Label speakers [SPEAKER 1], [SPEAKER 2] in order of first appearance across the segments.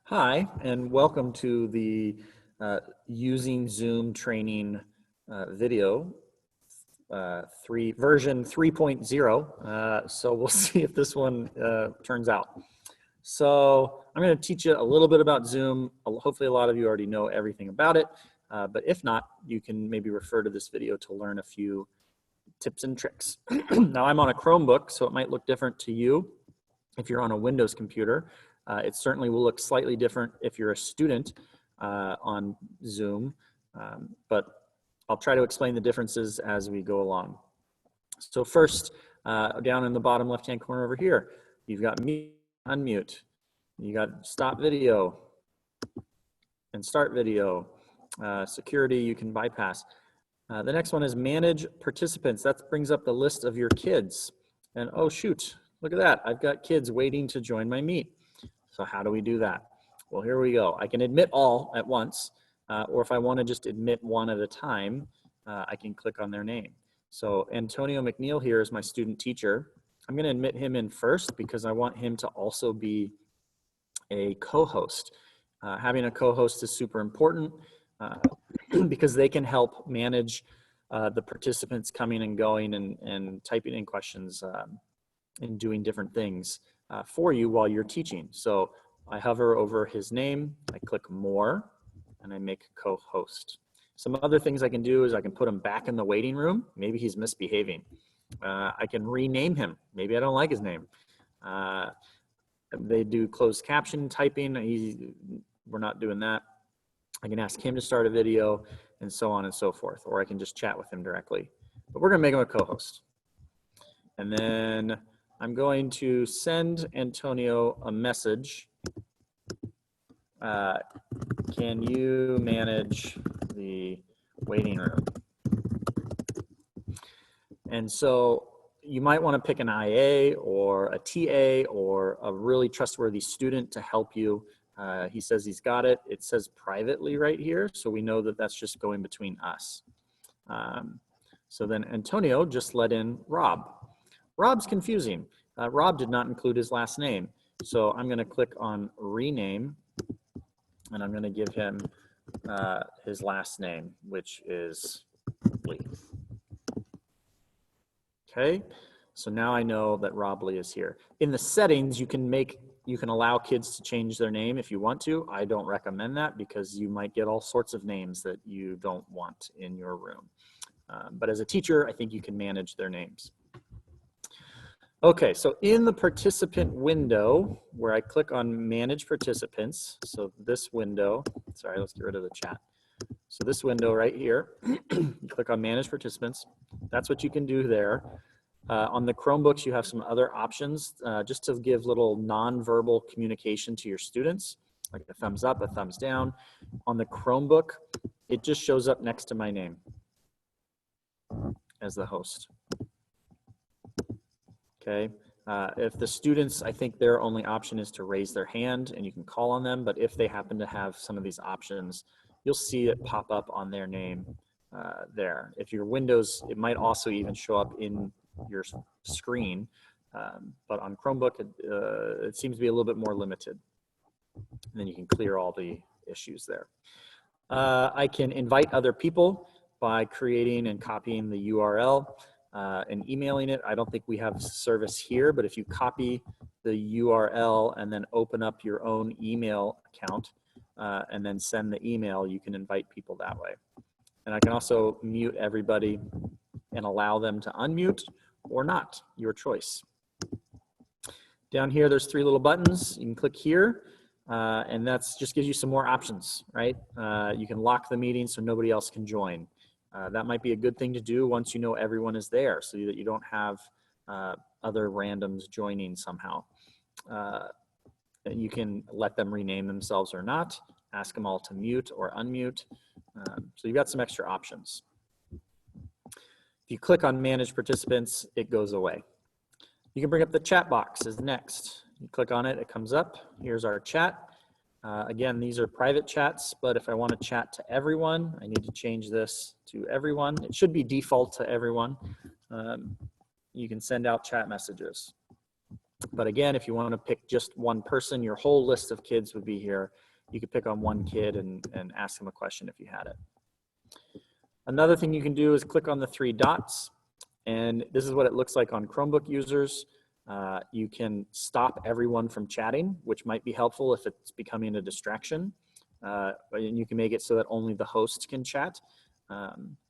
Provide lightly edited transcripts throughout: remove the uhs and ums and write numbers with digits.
[SPEAKER 1] Hi, and welcome to the using Zoom training video, version 3.0. So we'll see if this one turns out. So I'm going to teach you a little bit about Zoom. Hopefully a lot of you already know everything about it, but if not, you can maybe refer to this video to learn a few tips and tricks. Now I'm on a Chromebook, so it might look different to you if you're on a Windows computer. It certainly will look slightly different if you're a student on Zoom, but I'll try to explain the differences as we go along. So first, down in the bottom left-hand corner over here, you've got mute, unmute. You got stop video and start video. Security, you can bypass. The next one is manage participants. That brings up the list of your kids. And oh shoot, look at that. I've got kids waiting to join my meet. So how do we do that? Well, here we go. I can admit all at once, or if I want to just admit one at a time, I can click on their name. So Antonio McNeil here is my student teacher. I'm going to admit him in first because I want him to also be a co-host. Having a co-host is super important because they can help manage the participants coming and going and typing in questions and doing different things for you while you're teaching. So I hover over his name, I click more, and I make co-host. Some other things I can do is I can put him back in the waiting room. Maybe he's misbehaving. I can rename him. Maybe I don't like his name. They do closed caption typing. We're not doing that. I can ask him to start a video and so on and so forth, or I can just chat with him directly. But we're gonna make him a co-host. And then I'm going to send Antonio a message. Can you manage the waiting room? And so you might want to pick an IA or a TA or a really trustworthy student to help you. He says he's got it. It says privately right here, so we know that that's just going between us. So then Antonio just let in Rob. Rob's confusing. Rob did not include his last name. So I'm going to click on rename, and I'm going to give him his last name, which is Lee. Okay, so now I know that Rob Lee is here. In the settings, you can allow kids to change their name if you want to. I don't recommend that because you might get all sorts of names that you don't want in your room. But as a teacher, I think you can manage their names. Okay, so in the participant window where I click on manage participants, so this window, sorry, let's get rid of the chat. So this window right here, you click on manage participants. That's what you can do there. On the Chromebooks, you have some other options just to give little nonverbal communication to your students, like a thumbs up, a thumbs down. On the Chromebook, it just shows up next to my name as the host. Okay, if the students, I think their only option is to raise their hand and you can call on them, but if they happen to have some of these options, you'll see it pop up on their name there. If your Windows, it might also even show up in your screen, but on Chromebook, it seems to be a little bit more limited. And then you can clear all the issues there. I can invite other people by creating and copying the URL. And emailing it. I don't think we have service here, but if you copy the URL and then open up your own email account and then send the email, you can invite people that way. And I can also mute everybody and allow them to unmute or not, your choice. Down here, there's 3 little buttons. You can click here, and that's just gives you some more options, right? You can lock the meeting so nobody else can join. That might be a good thing to do once you know everyone is there so that you don't have other randoms joining somehow. And you can let them rename themselves or not, ask them all to mute or unmute. So you've got some extra options. If you click on manage participants, it goes away. You can bring up the chat box as next. You click on it, it comes up. Here's our chat. Again, these are private chats, but if I want to chat to everyone, I need to change this to everyone. It should be default to everyone. You can send out chat messages. But again, if you want to pick just one person, your whole list of kids would be here. You could pick on one kid and ask them a question if you had it. Another thing you can do is click on the 3 dots, and this is what it looks like on Chromebook users. You can stop everyone from chatting, which might be helpful if it's becoming a distraction. And you can make it so that only the host can chat,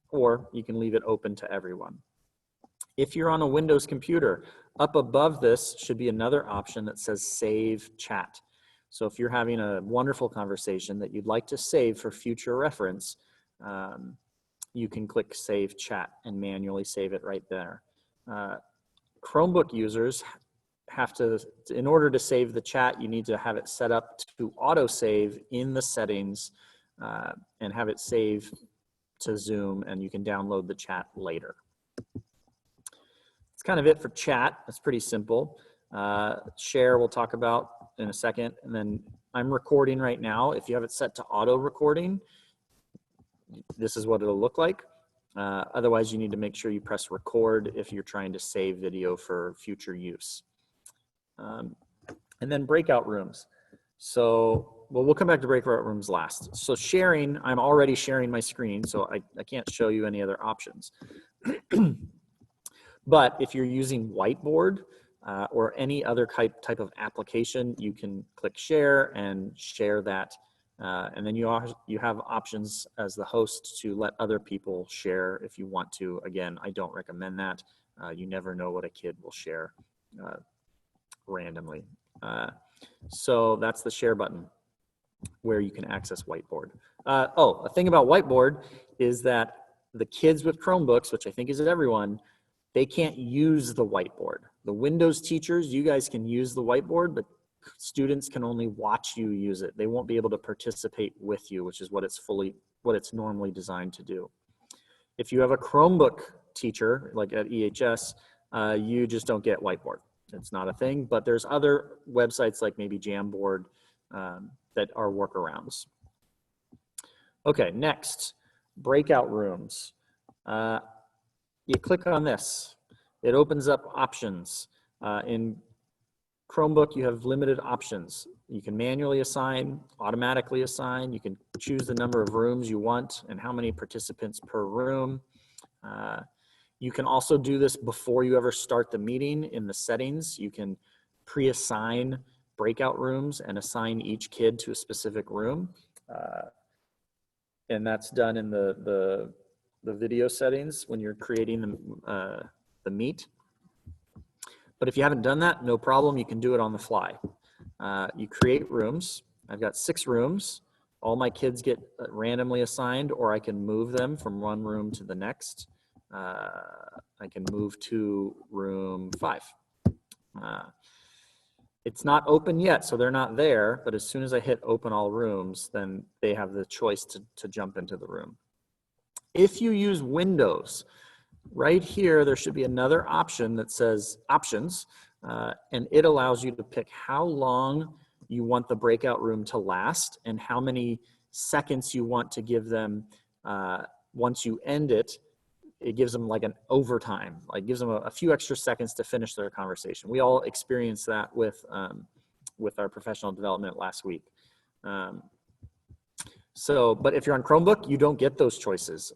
[SPEAKER 1] or you can leave it open to everyone. If you're on a Windows computer, up above this should be another option that says Save Chat. So if you're having a wonderful conversation that you'd like to save for future reference, you can click Save Chat and manually save it right there. Chromebook users have to, in order to save the chat, you need to have it set up to autosave in the settings and have it save to Zoom, and you can download the chat later. That's kind of it for chat. That's pretty simple. Share we'll talk about in a second, and then I'm recording right now. If you have it set to auto recording, this is what it'll look like. Otherwise, you need to make sure you press record if you're trying to save video for future use. And then breakout rooms. So, well, we'll come back to breakout rooms last. So sharing, I'm already sharing my screen, so I can't show you any other options. But if you're using Whiteboard or any other type of application, you can click share and share that. And then you have options as the host to let other people share if you want to. Again, I don't recommend that. You never know what a kid will share randomly. So that's the share button where you can access Whiteboard. Oh, a thing about Whiteboard is that the kids with Chromebooks, which I think is everyone, they can't use the whiteboard. The Windows teachers, you guys can use the whiteboard, but students can only watch you use it. They won't be able to participate with you, which is what it's normally designed to do. If you have a Chromebook teacher, like at EHS, you just don't get whiteboard. It's not a thing, but there's other websites like maybe Jamboard that are workarounds. Okay, next, breakout rooms. You click on this. It opens up options. In Chromebook, you have limited options. You can manually assign, automatically assign. You can choose the number of rooms you want and how many participants per room. You can also do this before you ever start the meeting in the settings. You can pre-assign breakout rooms and assign each kid to a specific room. And that's done in the video settings when you're creating the meet. But if you haven't done that, no problem, you can do it on the fly. You create rooms. I've got 6 rooms. All my kids get randomly assigned, or I can move them from one room to the next. I can move to room 5. It's not open yet, so they're not there, but as soon as I hit open all rooms, then they have the choice to jump into the room. If you use Windows, right here, there should be another option that says options, and it allows you to pick how long you want the breakout room to last and how many seconds you want to give them once you end it. It gives them like an overtime, like gives them a few extra seconds to finish their conversation. We all experienced that with our professional development last week. But if you're on Chromebook, you don't get those choices.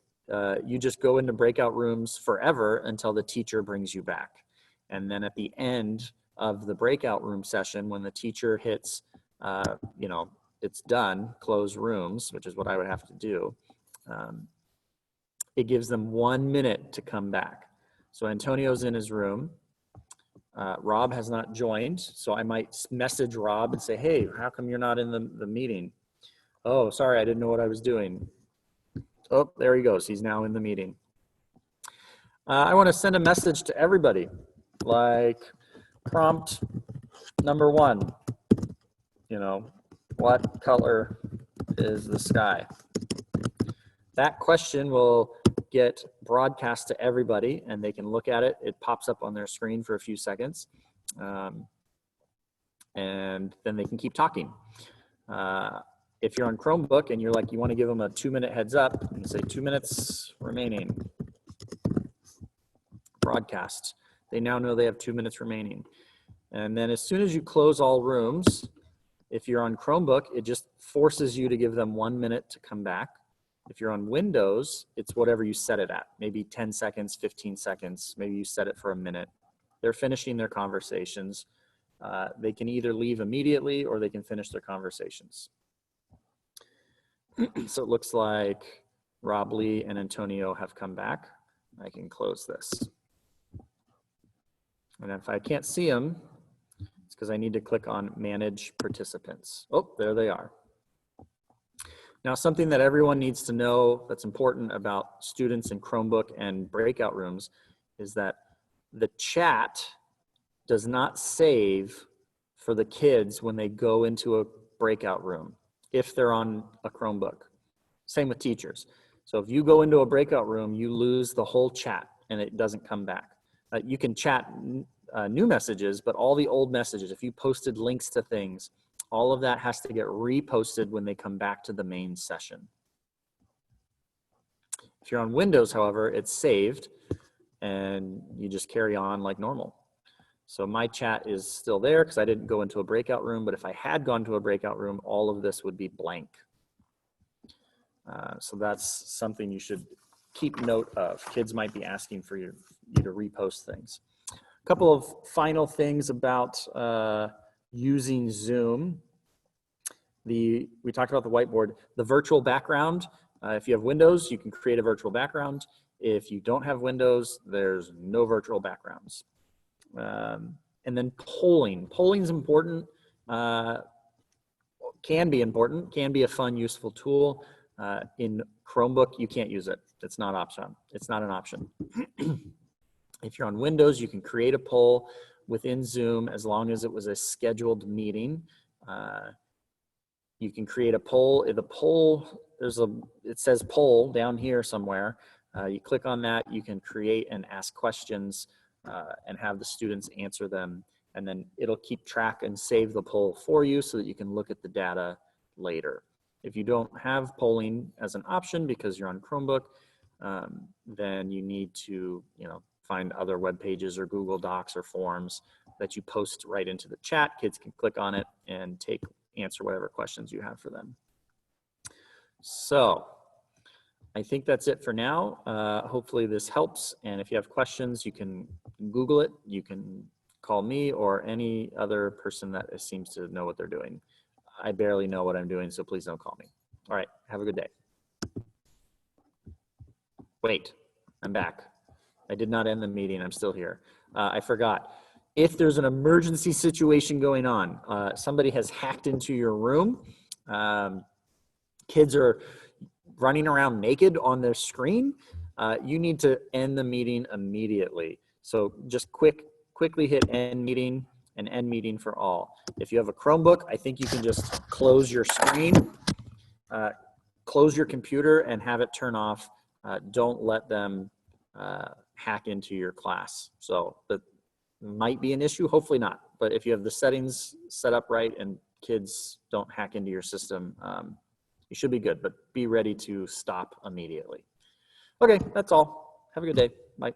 [SPEAKER 1] You just go into breakout rooms forever until the teacher brings you back. And then at the end of the breakout room session, when the teacher hits, it's done, close rooms, which is what I would have to do, it gives them 1 minute to come back. So Antonio's in his room. Rob has not joined, so I might message Rob and say, hey, how come you're not in the meeting? Oh, sorry, I didn't know what I was doing. Oh, there he goes. He's now in the meeting. I want to send a message to everybody, like prompt number 1, what color is the sky? That question will get broadcast to everybody and they can look at it. It pops up on their screen for a few seconds. And then they can keep talking. If you're on Chromebook and you're like, you want to give them a 2-minute heads up and say 2 minutes remaining, broadcast. They now know they have 2 minutes remaining. And then as soon as you close all rooms, if you're on Chromebook, it just forces you to give them 1 minute to come back. If you're on Windows, it's whatever you set it at, maybe 10 seconds, 15 seconds, maybe you set it for a minute. They're finishing their conversations. They can either leave immediately or they can finish their conversations. So it looks like Rob Lee and Antonio have come back. I can close this. And if I can't see them, it's because I need to click on Manage Participants. Oh, there they are. Now, something that everyone needs to know that's important about students in Chromebook and breakout rooms is that the chat does not save for the kids when they go into a breakout room, if they're on a Chromebook. Same with teachers. So if you go into a breakout room, you lose the whole chat and it doesn't come back. You can chat new messages, but all the old messages, if you posted links to things, all of that has to get reposted when they come back to the main session. If you're on Windows, however, it's saved and you just carry on like normal. So my chat is still there because I didn't go into a breakout room, but if I had gone to a breakout room, all of this would be blank. So that's something you should keep note of. Kids might be asking for you to repost things. A couple of final things about using Zoom. We talked about the whiteboard. The virtual background, if you have Windows, you can create a virtual background. If you don't have Windows, there's no virtual backgrounds. And then polling. Polling's important, can be important, can be a fun, useful tool. In Chromebook, you can't use it. It's not option. It's not an option. If you're on Windows, you can create a poll within Zoom as long as it was a scheduled meeting. You can create a poll. The poll, it says poll down here somewhere. You click on that, you can create and ask questions and have the students answer them. And then it'll keep track and save the poll for you so that you can look at the data later. If you don't have polling as an option because you're on Chromebook, then you need to, find other web pages or Google Docs or forms that you post right into the chat. Kids can click on it and answer whatever questions you have for them. So I think that's it for now. Hopefully this helps. And if you have questions, you can Google it. You can call me or any other person that seems to know what they're doing. I barely know what I'm doing, so please don't call me. All right, have a good day. Wait, I'm back. I did not end the meeting, I'm still here. I forgot. If there's an emergency situation going on, somebody has hacked into your room, kids are running around naked on their screen, you need to end the meeting immediately. So just quickly hit end meeting and end meeting for all. If you have a Chromebook, I think you can just close your screen, close your computer and have it turn off. Don't let them hack into your class. So that might be an issue, hopefully not. But if you have the settings set up right and kids don't hack into your system, you should be good, but be ready to stop immediately. Okay, that's all. Have a good day. Bye.